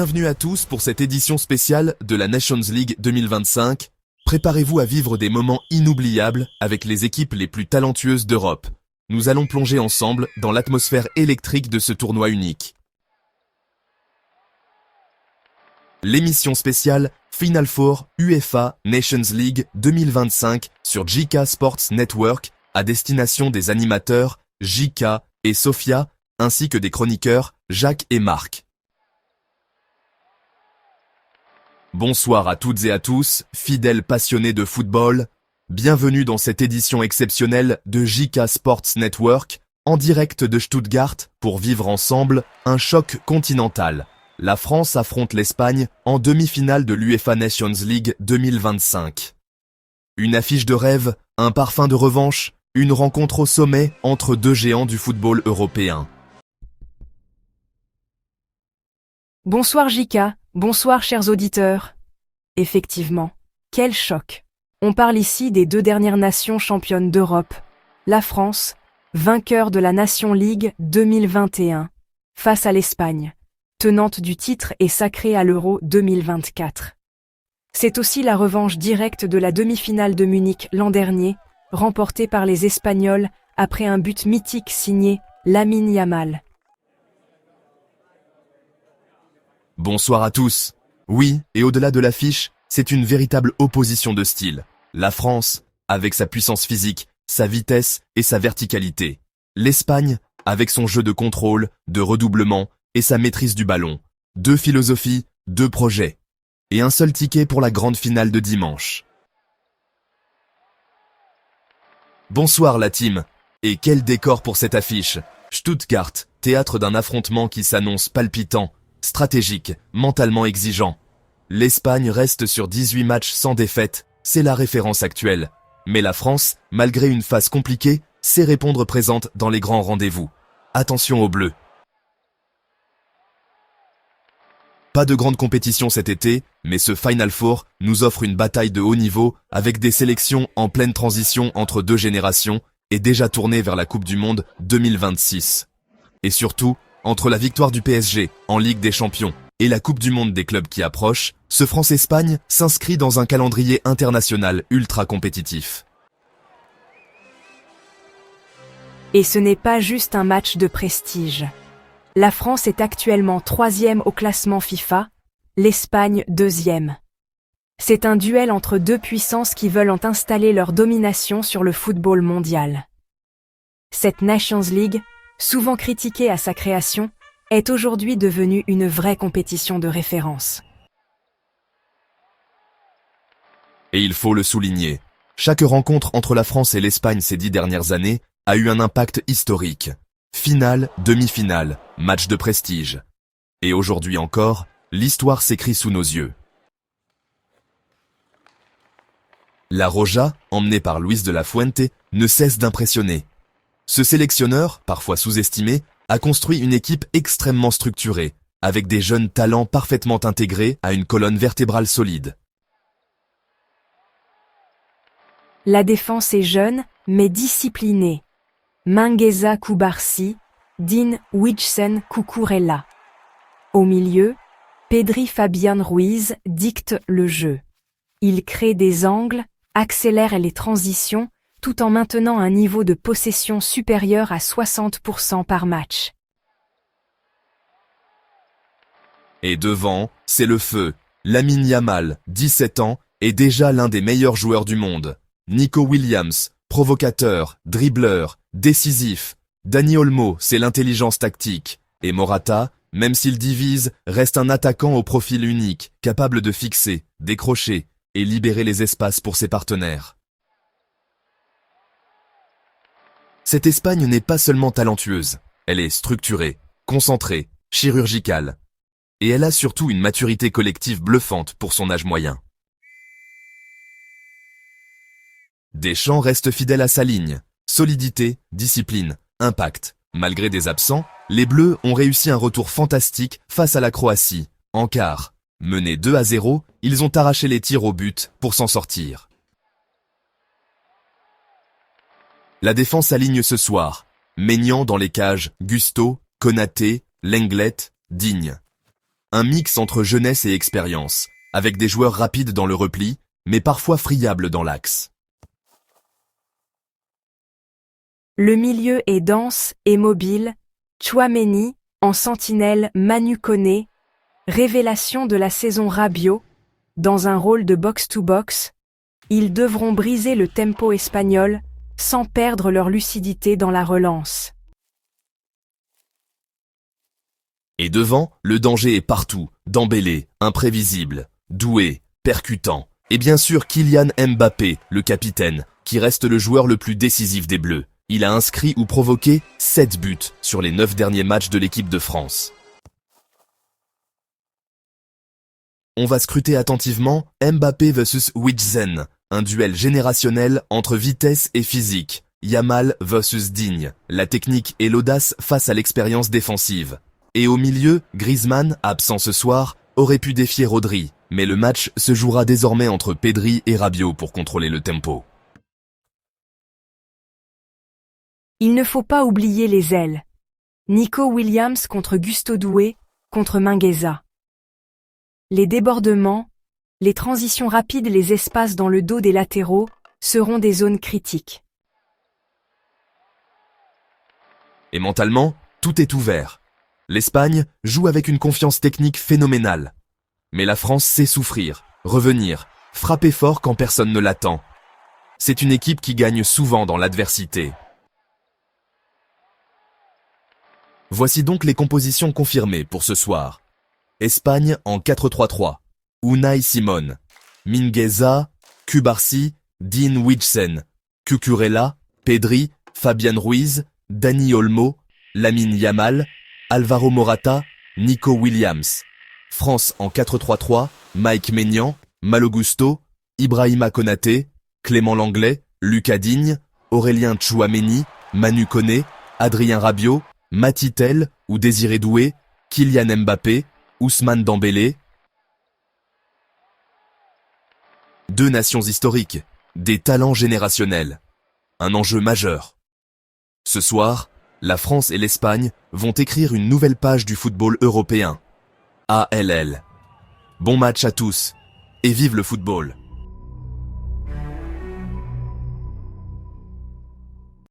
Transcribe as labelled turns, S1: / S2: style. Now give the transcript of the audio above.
S1: Bienvenue à tous pour cette édition spéciale de la Nations League 2025. Préparez-vous à vivre des moments inoubliables avec les équipes les plus talentueuses d'Europe. Nous allons plonger ensemble dans l'atmosphère électrique de ce tournoi unique. L'émission spéciale Final Four UEFA Nations League 2025 sur JK Sports Network à destination des animateurs JK et Sophia ainsi que des chroniqueurs Jacques et Marc. Bonsoir à toutes et à tous, fidèles passionnés de football. Bienvenue dans cette édition exceptionnelle de JK Sports Network, en direct de Stuttgart, pour vivre ensemble un choc continental. La France affronte l'Espagne en demi-finale de l'UEFA Nations League 2025. Une affiche de rêve, un parfum de revanche, une rencontre au sommet entre deux géants du football européen.
S2: Bonsoir JK, bonsoir chers auditeurs. Effectivement, quel choc. On parle ici des deux dernières nations championnes d'Europe. La France, vainqueur de la Nations League 2021, face à l'Espagne, tenante du titre et sacrée à l'Euro 2024. C'est aussi la revanche directe de la demi-finale de Munich l'an dernier, remportée par les Espagnols après un but mythique signé Lamine Yamal.
S1: Bonsoir à tous. Oui, et au-delà de l'affiche, c'est une véritable opposition de style. La France, avec sa puissance physique, sa vitesse et sa verticalité. L'Espagne, avec son jeu de contrôle, de redoublement et sa maîtrise du ballon. Deux philosophies, deux projets. Et un seul ticket pour la grande finale de dimanche. Bonsoir la team. Et quel décor pour cette affiche. Stuttgart, théâtre d'un affrontement qui s'annonce palpitant, stratégique, mentalement exigeant. L'Espagne reste sur 18 matchs sans défaite, c'est la référence actuelle. Mais la France, malgré une phase compliquée, sait répondre présente dans les grands rendez-vous. Attention aux Bleus. Pas de grande compétition cet été, mais ce Final Four nous offre une bataille de haut niveau avec des sélections en pleine transition entre deux générations et déjà tournées vers la Coupe du Monde 2026. Et surtout, entre la victoire du PSG en Ligue des Champions et la Coupe du Monde des clubs qui approche, ce France-Espagne s'inscrit dans un calendrier international ultra compétitif.
S2: Et ce n'est pas juste un match de prestige. La France est actuellement 3e au classement FIFA, l'Espagne 2e. C'est un duel entre deux puissances qui veulent en installer leur domination sur le football mondial. Cette Nations League, souvent critiquée à sa création, est aujourd'hui devenue une vraie compétition de référence.
S1: Et il faut le souligner, chaque rencontre entre la France et l'Espagne ces 10 dernières années a eu un impact historique. Finale, demi-finale, match de prestige. Et aujourd'hui encore, l'histoire s'écrit sous nos yeux. La Roja, emmenée par Luis de la Fuente, ne cesse d'impressionner. Ce sélectionneur, parfois sous-estimé, a construit une équipe extrêmement structurée, avec des jeunes talents parfaitement intégrés à une colonne vertébrale solide.
S2: La défense est jeune, mais disciplinée. Mingueza Koubarsi, Dean Huijsen Cucurella. Au milieu, Pedri Fabian Ruiz dicte le jeu. Il crée des angles, accélère les transitions, tout en maintenant un niveau de possession supérieur à 60% par match.
S1: Et devant, c'est le feu. Lamine Yamal, 17 ans, est déjà l'un des meilleurs joueurs du monde. Nico Williams, provocateur, dribbleur, décisif. Dani Olmo, c'est l'intelligence tactique. Et Morata, même s'il divise, reste un attaquant au profil unique, capable de fixer, décrocher et libérer les espaces pour ses partenaires. Cette Espagne n'est pas seulement talentueuse, elle est structurée, concentrée, chirurgicale. Et elle a surtout une maturité collective bluffante pour son âge moyen. Deschamps reste fidèle à sa ligne. Solidité, discipline, impact. Malgré des absents, les Bleus ont réussi un retour fantastique face à la Croatie. En quart, menés 2-0, ils ont arraché les tirs au but pour s'en sortir. La défense aligne ce soir. Maignan dans les cages, Gusto, Konaté, Lenglet, Digne. Un mix entre jeunesse et expérience, avec des joueurs rapides dans le repli, mais parfois friables dans l'axe.
S2: Le milieu est dense et mobile. Tchouaméni, en sentinelle Manu Koné, révélation de la saison Rabiot, dans un rôle de box-to-box, ils devront briser le tempo espagnol sans perdre leur lucidité dans la relance.
S1: Et devant, le danger est partout, Dembélé, imprévisible, doué, percutant, et bien sûr Kylian Mbappé, le capitaine, qui reste le joueur le plus décisif des Bleus. Il a inscrit ou provoqué 7 buts sur les 9 derniers matchs de l'équipe de France. On va scruter attentivement Mbappé vs Witsen, un duel générationnel entre vitesse et physique. Yamal vs Digne, la technique et l'audace face à l'expérience défensive. Et au milieu, Griezmann, absent ce soir, aurait pu défier Rodri, mais le match se jouera désormais entre Pedri et Rabiot pour contrôler le tempo.
S2: Il ne faut pas oublier les ailes. Nico Williams contre Gusto Doué, contre Mingueza. Les débordements, les transitions rapides, les espaces dans le dos des latéraux seront des zones critiques.
S1: Et mentalement, tout est ouvert. L'Espagne joue avec une confiance technique phénoménale. Mais la France sait souffrir, revenir, frapper fort quand personne ne l'attend. C'est une équipe qui gagne souvent dans l'adversité. Voici donc les compositions confirmées pour ce soir. Espagne en 4-3-3. Unai Simon, Mingueza, Cubarsí, Dean Huijsen, Cucurella, Pedri, Fabian Ruiz, Dani Olmo, Lamine Yamal, Alvaro Morata, Nico Williams. France en 4-3-3, Mike Maignan, Malo Gusto, Ibrahima Konaté, Clément Langlais, Lucas Digne, Aurélien Tchouaméni, Manu Koné, Adrien Rabiot, Mati Tel ou Désiré Doué, Kylian Mbappé, Ousmane Dembélé. Deux nations historiques, des talents générationnels. Un enjeu majeur. Ce soir, la France et l'Espagne vont écrire une nouvelle page du football européen. ALL. Bon match à tous et vive le football!